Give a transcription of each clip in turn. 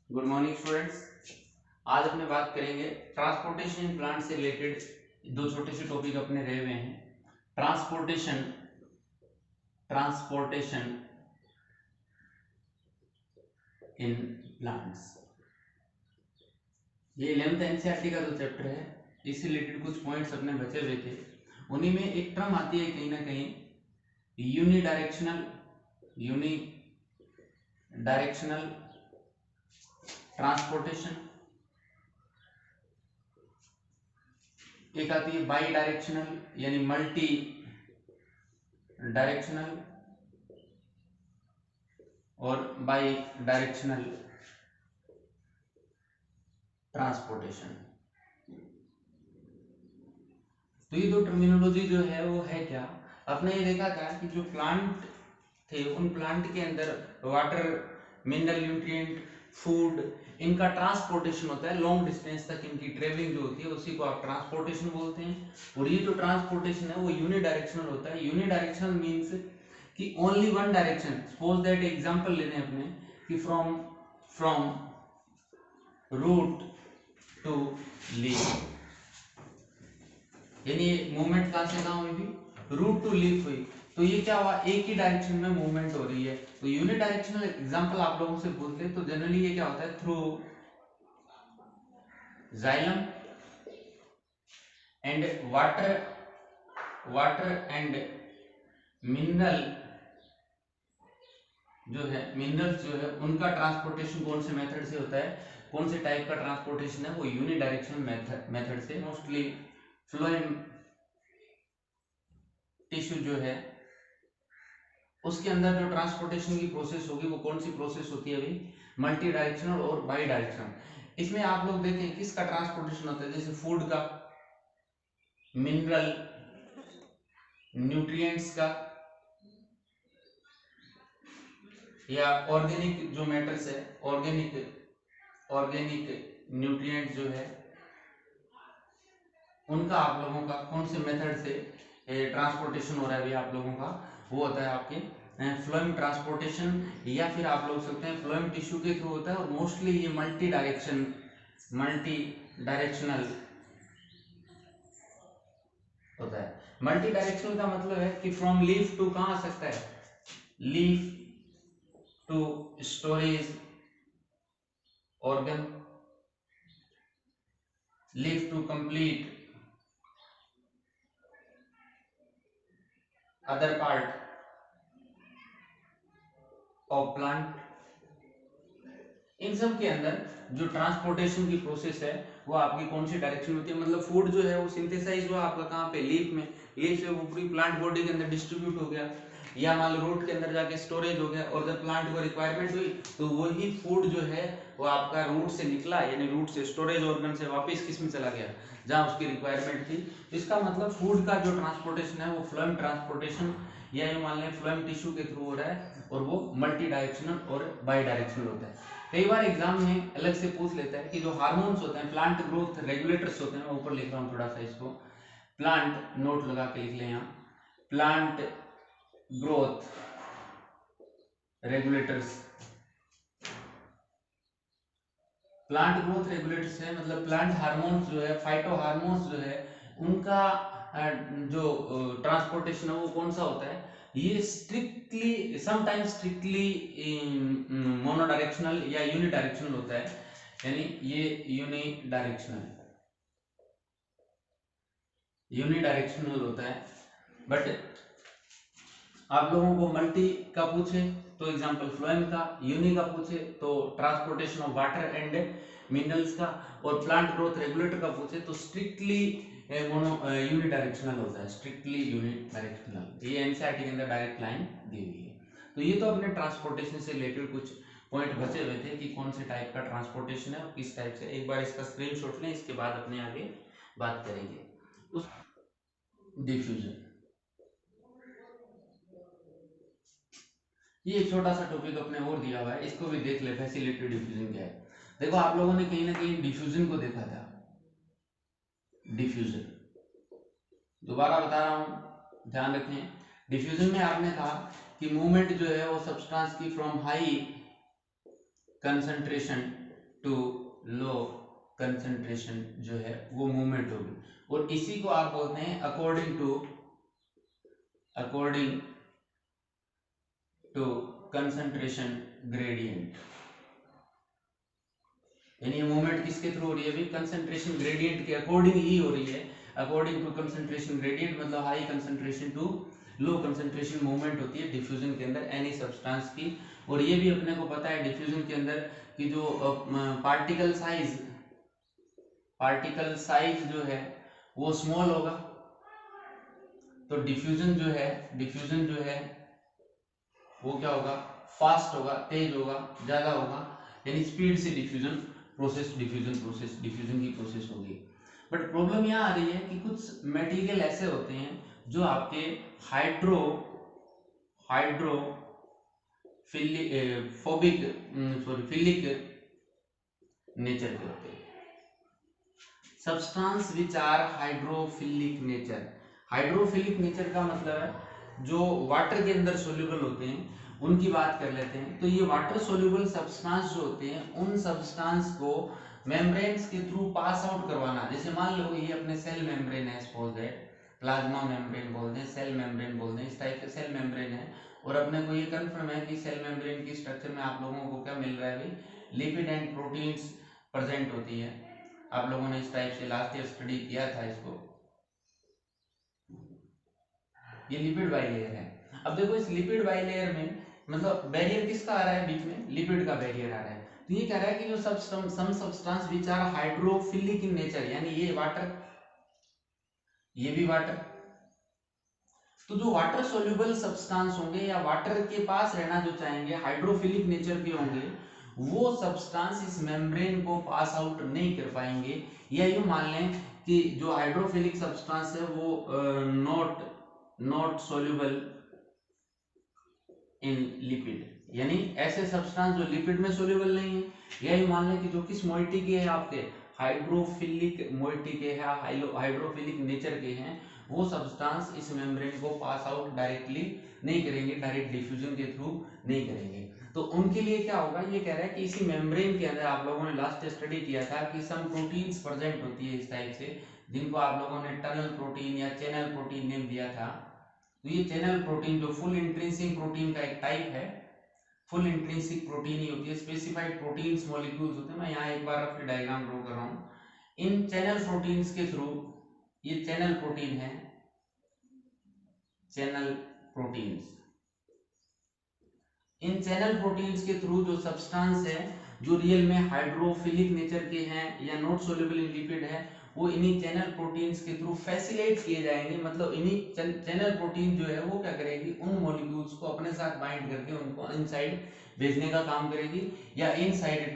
Good morning students. आज अपने बात करेंगे ट्रांसपोर्टेशन इन प्लांट से रिलेटेड। दो छोटे से टॉपिक अपने रहे हुए हैं। ट्रांसपोर्टेशन ट्रांसपोर्टेशन इन प्लांट्स, ये 11th एनसीईआरटी का जो चैप्टर है इससे रिलेटेड कुछ पॉइंट्स अपने बचे हुए थे। उन्हीं में एक टर्म आती है कहीं ना कहीं यूनिडायरेक्शनल ट्रांसपोर्टेशन, एक आती है बाई डायरेक्शनल यानी मल्टी डायरेक्शनल और बाई डायरेक्शनल ट्रांसपोर्टेशन। तो ये दो टर्मिनोलॉजी जो है वो है क्या, आपने ये देखा था कि जो प्लांट थे उन प्लांट के अंदर वाटर, मिनरल न्यूट्रिएंट, फूड, इनका ट्रांसपोर्टेशन होता है लॉन्ग डिस्टेंस तक। इनकी ट्रेवलिंग जो होती है उसी को आप ट्रांसपोर्टेशन बोलते हैं। और ये जो ट्रांसपोर्टेशन है वो यूनिडायरेक्शनल होता है। यूनिडायरेक्शनल मीन्स कि only one direction. Suppose that example लेने अपने कि from from root to leaf, यानी मूवमेंट कहां से कहां हुई थी, रूट टू लीफ हुई। तो ये क्या हुआ, एक ही डायरेक्शन में मूवमेंट हो रही है। तो यूनिट डायरेक्शनल एग्जांपल आप लोगों से पूछते हैं तो जनरली ये क्या होता है, through xylem and water and mineral जो है, मिनरल्स जो है उनका ट्रांसपोर्टेशन कौन से मेथड से होता है, कौन से टाइप का ट्रांसपोर्टेशन है, वो यूनिडायरेक्शनल मेथड से। मोस्टली फ्लोएम टिश्यू जो है उसके अंदर जो ट्रांसपोर्टेशन की प्रोसेस होगी वो कौन सी प्रोसेस होती है, अभी मल्टी डायरेक्शनल और बाई डायरेक्शनल। इसमें आप लोग देखें किसका ट्रांसपोर्टेशन होता है, जैसे फूड का, मिनरल न्यूट्रिएंट्स का, या ऑर्गेनिक जो मैटर्स है, ऑर्गेनिक न्यूट्रिएंट जो है उनका आप लोगों का कौन से मेथड से ट्रांसपोर्टेशन हो रहा है अभी आप लोगों का, वो होता है आपके फ्लोएम ट्रांसपोर्टेशन, या फिर आप लोग सकते हैं फ्लोएम टिश्यू के थ्रू होता है। और मोस्टली ये मल्टी डायरेक्शनल होता है। मल्टी डायरेक्शनल का मतलब है कि फ्रॉम लीफ टू कहां आ सकता है, leaf to storage organ, leaf to complete other part of plant. इन सब के अंदर जो ट्रांसपोर्टेशन की प्रोसेस है वो आपकी कौन सी डायरेक्शन होती है, मतलब फूड जो है वो सिंथेसाइज हुआ आपका कहाँ पे, लीफ में, लीफ से वो पूरी प्लांट बॉडी के अंदर डिस्ट्रीब्यूट हो गया, या मान लो रूट के अंदर जाके स्टोरेज हो गया, और जब प्लांट को रिक्वायरमेंट हुई तो वही फूड जो है वो आपका रूट से निकला, यानी रूट से स्टोरेज ऑर्गन से वापस किस में चला गया, जहाँ उसकी रिक्वायरमेंट थी। इसका मतलब फूड का जो ट्रांसपोर्टेशन है वो फ्लोएम ट्रांसपोर्टेशन, या ये मान लें फ्लोएम टिश्यू के थ्रू हो रहा है, और वो मल्टी डायरेक्शनल और बाई डायरेक्शनल होता है। कई बार एग्जाम में अलग से पूछ लेता है कि जो हार्मोन्स होते हैं, प्लांट ग्रोथ रेगुलेटर्स होते हैं, मैं ऊपर लिख रहा हूँ थोड़ा सा इसको, प्लांट नोट लगा के लिख लें यहाँ, plant growth regulators. Plant growth regulators है मतलब प्लांट हार्मोन्स जो है, फाइटो हार्मोन्स जो है उनका जो ट्रांसपोर्टेशन है वो कौन सा होता है, ये स्ट्रिक्टली समटाइम्स स्ट्रिक्टली मोनोडायरेक्शनल या यूनिडायरेक्शनल होता है, यानी ये यूनिडायरेक्शनल होता है। बट आप लोगों को मल्टी का पूछे तो एग्जांपल फ्लोएम का, यूनि का पूछे तो transportation of water and minerals का, और प्लांट ग्रोथ रेगुलेटर का पूछे तो स्ट्रिक्टली यूनिडायरेक्शनल होता है, स्ट्रिक्टली यूनिडायरेक्शनल। ये एनसीईआरटी के अंदर डायरेक्ट लाइन दी हुई है। तो ये तो अपने ट्रांसपोर्टेशन से रिलेटेड कुछ पॉइंट बचे हुए थे कि कौन से टाइप का ट्रांसपोर्टेशन है और किस टाइप से। एक बार इसका स्क्रीनशॉट लें, इसके बाद अपने आगे बात करेंगे। उस डिफ्यूजन, ये एक छोटा सा टॉपिक अपने और दिया हुआ है, इसको भी देख ले, फैसिलिटी डिफ्यूजन क्या है। देखो आप लोगों ने कहीं ना कहीं डिफ्यूजन को देखा था, डिफ्यूजन दोबारा बता रहा हूं, ध्यान रखें। डिफ्यूजन में आपने कहा कि मूवमेंट जो है वो सब्सटेंस की from high concentration to low concentration जो है वो मूवमेंट होगी, और इसी को आप बोलते हैं अकॉर्डिंग टू कंसंट्रेशन ग्रेडियंट। यानी ये मूवमेंट किसके थ्रू हो रही है? अभी कंसंट्रेशन ग्रेडियंट के अकॉर्डिंग ही हो रही है। अकॉर्डिंग टू कंसंट्रेशन ग्रेडियंट मतलब high concentration to low concentration movement होती है डिफ्यूजन के अंदर एनी सब्सटेंस की। और ये भी अपने को पता है डिफ्यूजन के अंदर कि जो पार्टिकल साइज जो है वो स्मॉल होगा, तो डिफ्यूजन जो है वो क्या होगा? फास्ट होगा, तेज होगा, ज्यादा होगा, यानी स्पीड से डिफ्यूजन की प्रोसेस होगी। बट प्रॉब्लम यहाँ आ रही है कि कुछ मटेरियल ऐसे होते हैं जो आपके फिलिक नेचर के होते हैं। Substance which are hydrophilic nature. Hydrophilic nature का मतलब है जो वाटर के अंदर सोल्यूबल होते हैं, उनकी बात कर लेते हैं। तो ये वाटर सोल्यूबल सब्सटेंस जो होते हैं, उन सब्सटेंस को मेम्ब्रेन्स के थ्रू पास आउट करवाना। जैसे मान लो ये अपने सेल मेम्ब्रेन है, सपोज दैट प्लाज्मा मेम्ब्रेन बोलते हैं, सेल मेम्ब्रेन बोलते हैं, इस टाइप के सेल मेम्ब्रेन है। और अपने को ये कंफर्म है कि सेल मेम्ब्रेन की स्ट्रक्चर में आप लोगों को क्या मिल रहा है भाई? लिपिड एंड प्रोटीन्स प्रेजेंट होती है। आप लोगों ने इस टाइप से लास्ट ईयर स्टडी किया था इसको। ये लिपिड बाइलेयर है। अब देखो इस लिपिड बाइलेयर में मतलब बैरियर किसका आ रहा है बीच में? लिपिड का बैरियर आ रहा है। तो ये कह रहा है कि जो some substance which are hydrophilic in nature, यानी ये वाटर, ये भी वाटर, तो जो वाटर सोल्यूबल सब्सटेंस होंगे या वाटर के पास रहना जो चाहेंगे, हाइड्रोफिलिक नेचर के होंगे, वो सब्सटेंस इस मेम्ब्रेन को पास आउट नहीं कर पाएंगे। या यूं मान लें कि जो हाइड्रोफिलिक सब्सटेंस है वो नॉट सोल्यूबल इन लिपिड, यानी ऐसे सब्सटेंस जो लिपिड में सोल्यूबल नहीं है। या यूं मान लें कि जो किस मोइटी के हैं आपके? हाइड्रोफिलिक मोइटी के हैं, हाइड्रोफिलिक नेचर के हैं, वो सब्सटेंस इस मेम्ब्रेन को पास आउट डायरेक्टली नहीं करेंगे, डायरेक्ट डिफ्यूजन के थ्रू नहीं करेंगे। तो उनके लिए क्या होगा? ये कह रहा है कि इसी मेम्ब्रेन के अंदर आप लोगों ने लास्ट स्टडी किया था कि सम प्रोटीन्स प्रेजेंट होती है इस टाइप से, जिनको आप लोगों ने टनल प्रोटीन या चैनल प्रोटीन नेम दिया था। तो ये चैनल प्रोटीन जो फुल इंट्रिंसिक प्रोटीन का एक टाइप है, फुल इंट्रिंसिक प्रोटीन ही होती है, स्पेसिफाइड प्रोटीन्स मॉलिक्यूल्स होते हैं। मैं यहाँ एक बार आपके डायग्राम ड्रॉ कर रहा हूँ। इन चैनल प्रोटीन्स के थ्रू, ये चैनल प्रोटीन है, चैनल प्रोटीन्स, इन चैनल प्रोटीन्स के थ्रू जो सब्सटेंस है जो रियल में हाइड्रोफिलिक नेचर के हैं या नॉट सोल्यूबल इन लिपिड है, वो इन्हीं चैनल प्रोटीन्स के थ्रू फैसिलिटेट किए जाएंगे। मतलब इन्हीं चैनल प्रोटीन जो है वो क्या करेगी? उन मॉलिक्यूल्स को अपने साथ बाइंड करके उनको इनसाइड भेजने का काम करेगी, या इनसाइड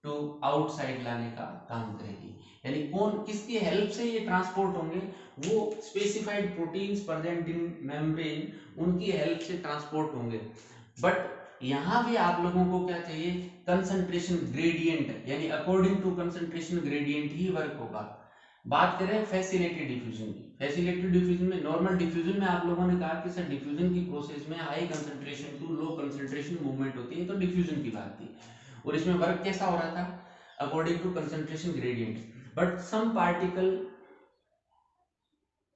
टू आउटसाइड लाने का काम करेगी। यानी कौन किसकी हेल्प से ये ट्रांसपोर्ट होंगे? वो specified proteins present in membrane, उनकी हेल्प से ट्रांसपोर्ट होंगे। बट यहां भी आप लोगों को क्या चाहिए? कंसंट्रेशन ग्रेडियंट, यानी अकॉर्डिंग टू कंसंट्रेशन ग्रेडियंट ही वर्क होगा। बात करें फैसिलिटेड डिफ्यूजन की, फैसिलिटेड डिफ्यूजन में, नॉर्मल डिफ्यूजन में आप लोगों ने कहा कि सर डिफ्यूजन की प्रोसेस में high concentration to low concentration movement होती है, तो डिफ्यूजन की बात थी। और इसमें वर्क कैसा हो रहा था? According to concentration gradient. But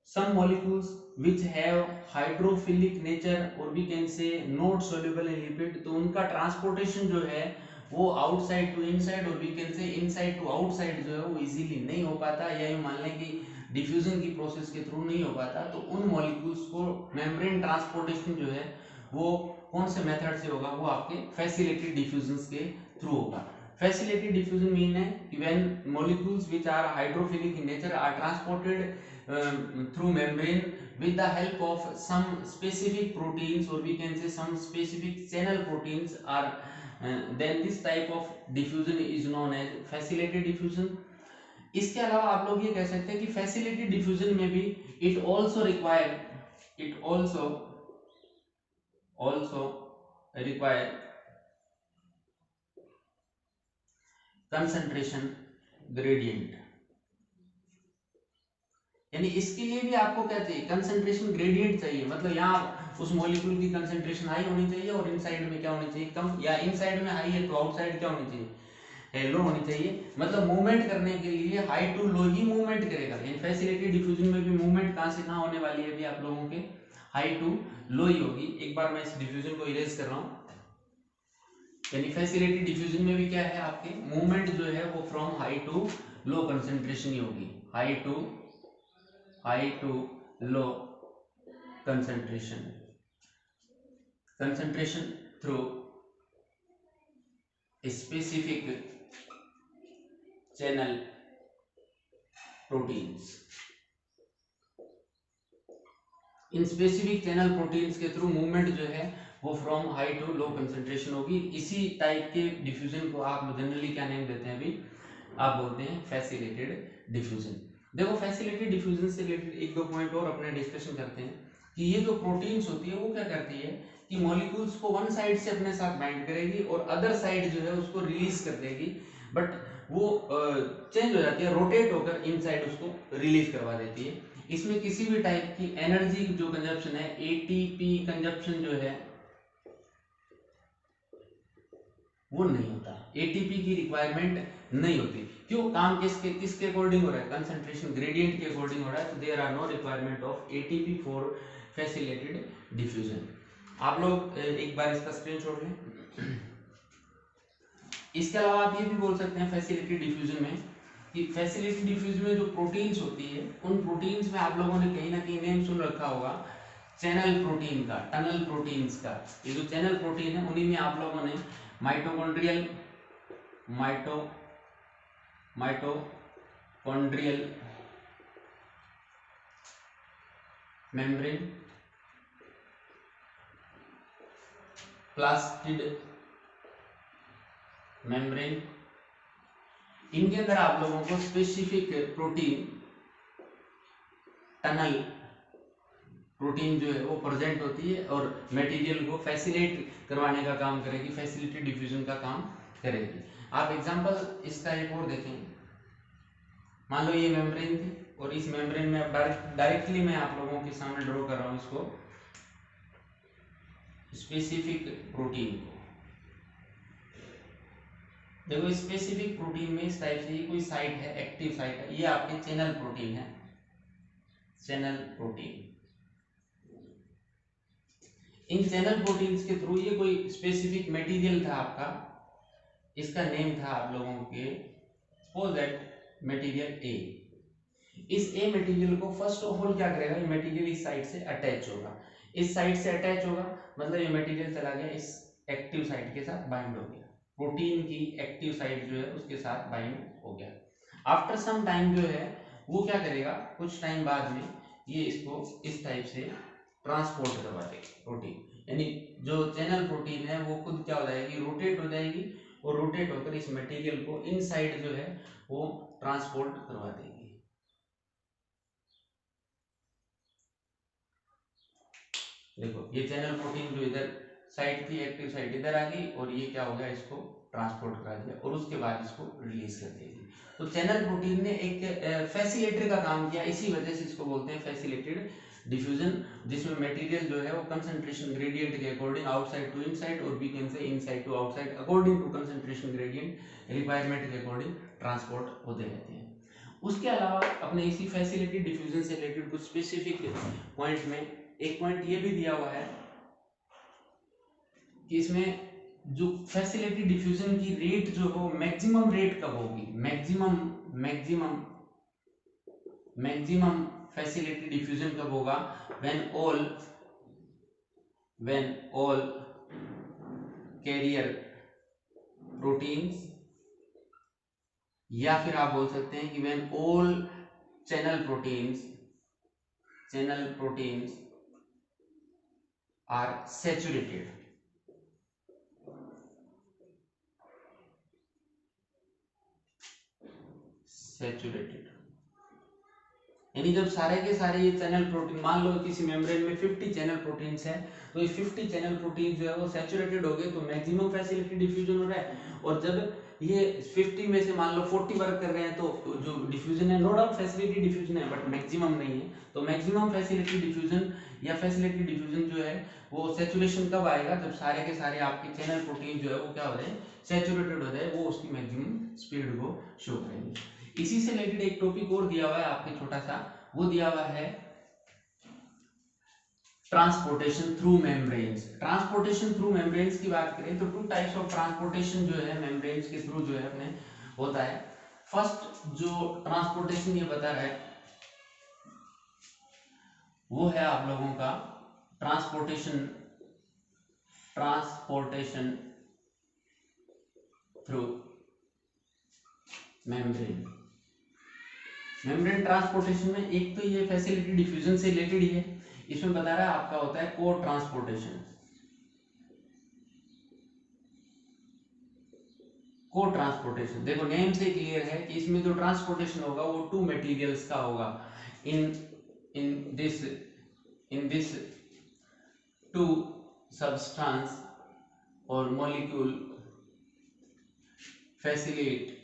some molecules which have hydrophilic nature or we can say not soluble in lipid, तो उनका ट्रांसपोर्टेशन जो है वो आउटसाइड टू इनसाइड और we can say inside to outside जो है वो इजीली नहीं हो पाता, या ये मान लें कि डिफ्यूजन की प्रोसेस के थ्रू नहीं हो पाता। तो उन मॉलिक्यूल्स को मेम्ब्रेन ट्रांसपोर्टेशन जो है वो कौन से मेथड से होगा? वो आपके फैसिलिटेटेड डिफ्यूजन के थ्रू होगा। फैसिलिटेटेड डिफ्यूजन मीन है कि when molecules which are hydrophilic in nature are transported through membrane with the help of some specific proteins or we can say some specific channel proteins are then this type of diffusion is known as facilitated diffusion. इसके अलावा आप लोग ये कह सकते हैं कि facilitated diffusion में भी it also require concentration gradient, यानी इसके लिए भी आपको क्या चाहिए, कंसंट्रेशन ग्रेडियंट चाहिए, मतलब यहाँ उस मॉलिक्यूल की कंसंट्रेशन हाई होनी चाहिए और इनसाइड में क्या होनी चाहिए, कम, या इनसाइड में हाई है तो आउटसाइड क्या होनी चाहिए, लो होनी चाहिए। मतलब मूवमेंट करने के लिए हाई टू लो ही मूवमेंट करेगा। इन फैसिलिटी डिफ्यूजन में भी मूवमेंट कहाँ से कहाँ होने वाली है अभी आप लोगों के, हाई टू लो ही होगी। एक बार मैं इस डिफ्यूजन को इरेज कर रहा हूँ। यानी फैसिलिटी डिफ्यूजन में भी क्या है, आपके मूवमेंट जो है वो from high to low concentration ही होगी, high to low concentration through specific channel proteins। इन स्पेसिफिक चैनल प्रोटीन्स के थ्रू मूवमेंट जो है वो from high to low concentration होगी। इसी टाइप के डिफ्यूजन को आप जनरली क्या नेम देते हैं, अभी आप बोलते हैं फैसिलिटेड डिफ्यूजन। देखो फैसिलिटेड डिफ्यूजन से रिलेटेड एक दो पॉइंट और अपने डिस्कशन करते हैं कि ये जो प्रोटीन्स होती है वो क्या करती है कि मॉलिक्यूल्स को वन साइड से अपने साथ बाइंड करेगी और अदर साइड जो है उसको रिलीज कर देगी, बट वो चेंज हो जाती है, रोटेट होकर इनसाइड उसको रिलीज करवा देती है। इसमें किसी भी टाइप की एनर्जी जो कंजप्शन है, एटीपी कंजप्शन जो है वो नहीं होता, एटीपी की रिक्वायरमेंट नहीं होती। क्यों, काम किसके किसके अकॉर्डिंग हो रहा है, कंसंट्रेशन ग्रेडियंट के अकॉर्डिंग हो रहा है, तो there are no requirement of ATP for facilitated diffusion. आप लोग एक बार इसका स्क्रीनशॉट लें। इसके अलावा आप ये भी बोल सकते हैं फैसिलिटेड डिफ्यूजन में कि फैसिलिटेड डिफ्यूजन में जो प्रोटीन्स होती है उन प्रोटीन्स में आप लोगों ने कहीं ना कहीं नेम सुन रखा होगा चैनल प्रोटीन का, टनल प्रोटीन्स का। ये जो चैनल प्रोटीन है उन्हीं में आप लोगों ने mitochondrial माइटो mitochondrial membrane, plastid membrane, इनके अंदर आप लोगों को स्पेसिफिक प्रोटीन टनल प्रोटीन जो है वो प्रेजेंट होती है और मटेरियल को फैसिलिटेट करवाने का काम करेगी, फैसिलिटी डिफ्यूजन का काम करेगी। आप एग्जांपल इसका एक और देखें, मान लो ये मेम्ब्रेन थी और इस मेम्ब्रेन में डायरेक्टली मैं आप लोगों के सामने ड्रॉ कर रहा हूं इसको, स्पेसिफिक प्रोटीन को। देखो स्पेसिफिक प्रोटीन में इस टाइप से ये कोई साइट है, एक्टिव साइट है, ये आपके चैनल प्रोटीन है, चैनल प्रोटीन। इन चैनल प्रोटीन्स के थ्रू ये कोई स्पेसिफिक मटेरियल था आपका, इसका नेम था आप लोगों के, सपोज दैट मटेरियल ए। इस ए मटेरियल को फर्स्ट ऑफ ऑल क्या करेगा, ये मटेरियल इस साइड से अटैच होगा, इस साइड से अटैच होगा, मतलब ये मटेरियल चला गया इस एक्टिव साइट के साथ बाइंड हो गया, प्रोटीन की एक्टिव साइट जो है उसके साथ बाइंड हो गया। आफ्टर सम टाइम जो है वो क्या करेगा, कुछ टाइम बाद में ये इसको इस टाइप से ट्रांसपोर्ट करवा देगी प्रोटीन, यानी जो चैनल प्रोटीन है वो खुद क्या हो जाएगी, रोटेट हो जाएगी और रोटेट होकर इस मटेरियल को इनसाइड जो है वो ट्रांसपोर्ट करवा देगी। देखो ये चैनल प्रोटीन जो इधर साइड थी, एक्टिव साइट इधर आ गई और ये क्या हो गया, इसको ट्रांसपोर्ट करा दिया और उसके बाद इसको रिलीज कर देगी। तो चैनल प्रोटीन ने एक फैसिलिटेटर का काम किया, इसी वजह से इसको बोलते हैं फैसिलिटेड डिफ्यूजन, जिसमें मटेरियल जो है वो कंसंट्रेशन ग्रेडियंट के अकॉर्डिंग आउटसाइड टू इनसाइड और we can say inside to outside according to concentration gradient requirement के अकॉर्डिंग ट्रांसपोर्ट होते रहते हैं। उसके अलावा अपने इसी फैसिलिटी डिफ्यूजन से रिलेटेड कुछ स्पेसिफिक पॉइंट में एक पॉइंट ये भी दिया हुआ है कि इसमें जो फैसिलिटी डिफ्यूजन की रेट जो हो मैक्सिमम रेट कब होगी, maximum maximum maximum facility diffusion कब होगा, व्हेन ऑल कैरियर प्रोटीन्स, या फिर आप बोल सकते हैं कि when all channel proteins are saturated, यानी जब सारे के सारे ये चैनल प्रोटीन, मान लो किसी मेम्ब्रेन में 50 चैनल प्रोटीन्स है, तो ये 50 चैनल प्रोटीन जो है वो सैचुरेटेड हो गए तो मैक्सिमम फैसिलिटी डिफ्यूजन हो रहा है। और जब ये 50 में से मान लो 40 वर्क कर रहे हैं तो जो डिफ्यूजन है, नो डाउट फैसिलिटी डिफ्यूजन है बट मैक्सिमम नहीं है। तो मैक्सिमम फैसिलिटी डिफ्यूजन या फैसिलिटी डिफ्यूजन जो है वो सैचुरेशन कब आएगा, जब सारे के सारे आपके चैनल प्रोटीन जो है वो क्या हो रहे हैं, सैचुरेटेड हो रहे हैं, वो उसकी मैक्सिमम स्पीड को शो करेंगे। इसी से रिलेटेड एक टॉपिक और दिया हुआ है आपके छोटा सा, वो दिया हुआ है transportation through membranes. Transportation through membranes की बात करें तो टू टाइप्स ऑफ ट्रांसपोर्टेशन जो है मेम्ब्रेन्स के थ्रू जो है अपने होता है। फर्स्ट जो ट्रांसपोर्टेशन ये बता रहा है वो है आप लोगों का transportation through membrane. Membrane transportation में एक तो ये फैसिलिटी डिफ्यूजन से रिलेटेड ही है, इसमें बता रहा है आपका होता है को ट्रांसपोर्टेशन। को ट्रांसपोर्टेशन देखो नेम से क्लियर है कि इसमें जो ट्रांसपोर्टेशन होगा वो टू मटेरियल्स का होगा। इन दिस टू सब्सटेंस और molecule facilitate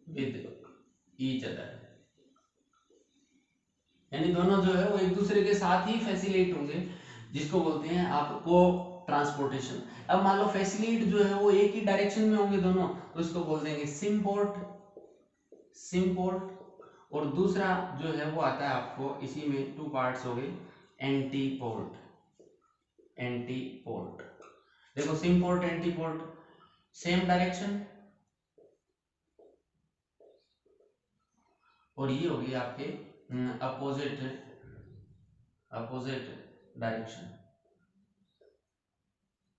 with each other, यानी दोनों जो है वो एक दूसरे के साथ ही फैसिलिटेट होंगे, जिसको बोलते हैं आपको ट्रांसपोर्टेशन। अब मान लो फैसिलिटेट जो है वो एक ही डायरेक्शन में होंगे दोनों, तो इसको बोल देंगे सिम्पोर्ट। और दूसरा जो है वो आता है आपको इसी में टू पार्ट्स हो गए, एंटीपोर्ट। देखो सिम्पोर्ट एंटीपोर्ट सेम डायरेक्शन, और ये होगी आपके अपोजिट डायरेक्शन,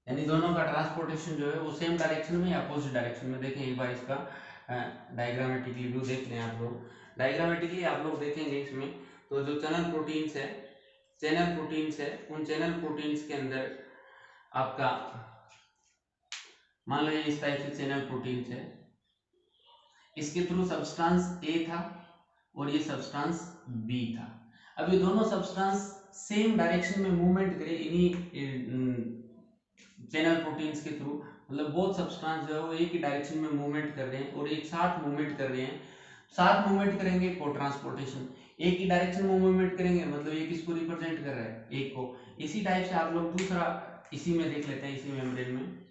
यानी दोनों का ट्रांसपोर्टेशन जो है वो सेम डायरेक्शन में या अपोजिट डायरेक्शन में। देखें एक बार इसका डायग्रामेटिकली व्यू देख लें आप लोग। डायग्रामेटिकली आप लोग देखेंगे इसमें तो जो चैनल प्रोटीन्स है उन चैनल प्रोटीन्स के अंदर आपका मान लो ये इस टाइप से चैनल प्रोटीन्स है, इसके थ्रू सब्सटेंस ए था और ये सब्सटेंस बी था। अब ये दोनों सब्सटेंस सेम डायरेक्शन में मूवमेंट करे इन्हीं चैनल प्रोटीन्स के थ्रू, मतलब बहुत सब्सटेंस जो है वो एक ही डायरेक्शन में मूवमेंट कर रहे हैं और एक साथ मूवमेंट कर रहे हैं। साथ मूवमेंट करेंगे को ट्रांसपोर्टेशन, एक ही डायरेक्शन में मूवमेंट करेंगे मतलब ये किसको रिप्रेजेंट कर रहा है, एक को। इसी टाइप से आप लोग दूसरा इसी में देख लेते हैं, इसी मेम्ब्रेन में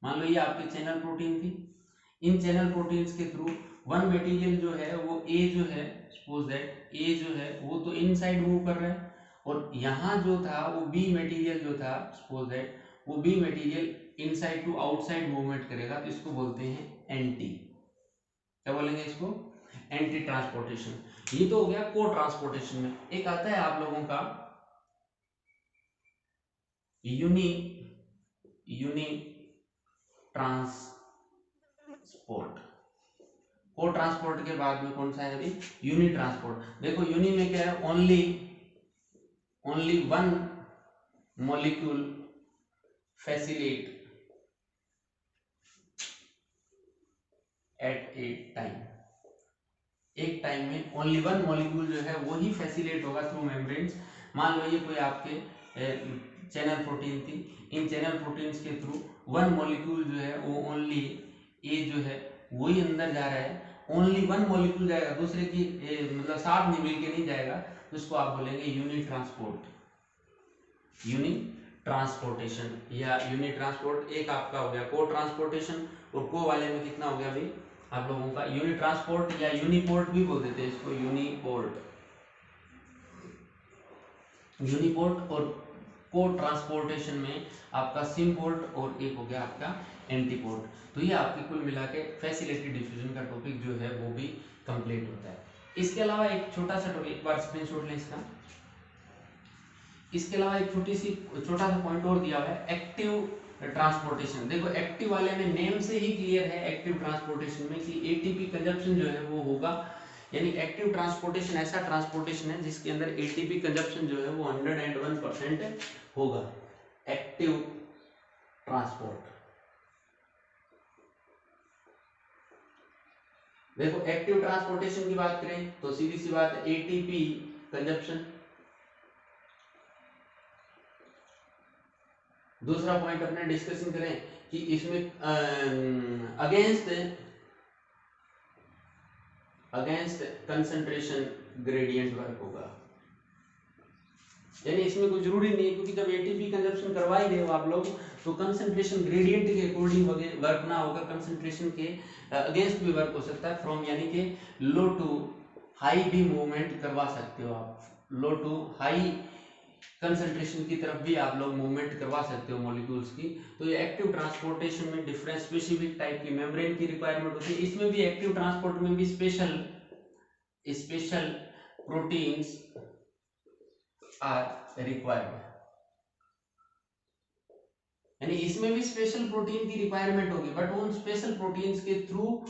मान लो ये आपकी चैनल प्रोटीन थी, इन चैनल प्रोटीन्स के थ्रू वन मटेरियल जो है वो ए जो है, सपोज दैट ए जो है वो तो इनसाइड मूव कर रहा है, और यहाँ जो था वो बी मटेरियल जो था, सपोज दैट वो B material inside to outside movement करेगा, तो इसको बोलते हैं एंटी, क्या बोलेंगे इसको, एंटी ट्रांसपोर्टेशन। ये तो हो गया को ट्रांसपोर्टेशन में। एक आता है आप लोगों का यूनी ट्रांसपोर्ट। को ट्रांसपोर्ट के बाद में कौन सा है अभी, यूनी ट्रांसपोर्ट। देखो यूनी में क्या है, only one molecule facilitate at a time, एक टाइम में ओनली वन मॉलिक्यूल जो है वो ही फैसिलिटेट होगा थ्रू मेम्ब्रेन्स। मान लो ये कोई आपके चैनल प्रोटीन थी, इन चैनल प्रोटीन्स के थ्रू वन मॉलिक्यूल जो है वो ओनली ए जो है वही अंदर जा रहा है, ओनली वन मॉलिक्यूल जाएगा, दूसरे की मतलब साथ में मिलके नहीं जाएगा, तो इसको आप बोलेंगे यूनी ट्रांसपोर्टेशन या यूनी ट्रांसपोर्ट। एक आपका हो गया को ट्रांसपोर्टेशन, और को वाले में कितना हो गया अभी आप लोगों का यूनी ट्रांसपोर्ट या यूनिपोर्ट भी बोल देते हैं इसको, यूनिपोर्ट और को ट्रांसपोर्टेशन में आपका सिम्पोर्ट और एक हो गया आपका एंटीपोर्ट। तो ये आपकी कुल मिला के फैसिलिटी डिफ्यूजन का टॉपिक जो है वो भी कंप्लीट होता है। इसके अलावा एक छोटा सा टॉपिक, एक बार स्क्रीनशॉट लें इसका। इसके अलावा एक छोटा सा पॉइंट और दिया हुआ है, एक्टिव ट्रांसपोर्टेशन। देखो एक्टिव वाले में नेम से ही क्लियर है एक्टिव ट्रांसपोर्टेशन में कि एटीपी कंजप्शन जो है वो होगा, यानी एक्टिव ट्रांसपोर्टेशन ऐसा ट्रांसपोर्टेशन है जिसके अंदर एटीपी कंजप्शन जो है वो 101% होगा, एक्टिव ट्रांसपोर्ट। देखो एक्टिव ट्रांसपोर्टेशन की बात करें तो सीधी सी बात है एटीपी कंजप्शन। दूसरा पॉइंट अपने डिस्कशन करें कि इसमें अगेंस्ट कंसंट्रेशन ग्रेडियंट वर्क होगा, यानी इसमें कोई जरूरी नहीं है, क्योंकि जब एटीपी कंजप्शन करवा ही रहे हो आप लोग तो कंसंट्रेशन ग्रेडियंट के अकॉर्डिंग वर्क ना होकर कंसंट्रेशन के अगेंस्ट भी वर्क हो सकता है। फ्रॉम यानी कि लो टू हाई भी मूवमेंट करवा सकते हो आप, लो टू हाई कंसंट्रेशन की तरफ भी आप लोग मूवमेंट करवा सकते हो मॉलिक्यूल्स की। तो ये एक्टिव ट्रांसपोर्टेशन में डिफरेंट स्पेसिफिक टाइप की मेम्ब्रेन की रिक्वायरमेंट होती है। इसमें भी एक्टिव ट्रांसपोर्ट में भी स्पेशल प्रोटीन्स आर रिक्वायर्ड, यानी इसमें भी स्पेशल प्रोटीन की रिक्वायरमेंट होगी, बट उन स्पेशल प्रोटीन्स के थ्रू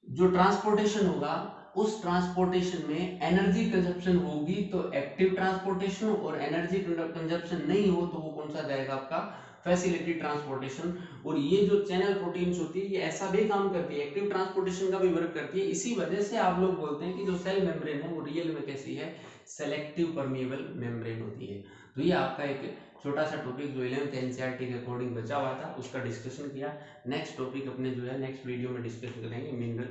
जो ट्रांसपोर्टेशन होगा उस ट्रांसपोर्टेशन में एनर्जी कंजप्शन होगी तो एक्टिव ट्रांसपोर्टेशन, और एनर्जी कंजप्शन नहीं हो तो वो कौन सा जाएगा आपका फैसिलिटी ट्रांसपोर्टेशन। और ये जो चैनल प्रोटीन्स होती है ये ऐसा भी काम करती है, एक्टिव ट्रांसपोर्टेशन का भी वर्क करती है। इसी वजह से आप लोग बोलते हैं कि जो सेल मेम्ब्रेन है वो रियल में कैसी है, सेलेक्टिव परमिएबल मेम्ब्रेन होती है। तो ये आपका एक छोटा सा टॉपिक जो 11th एनसीईआरटी के अकॉर्डिंग बचा हुआ था उसका डिस्कशन किया। नेक्स्ट टॉपिक अपने जो है नेक्स्ट वीडियो में डिस्कस करेंगे मिनरल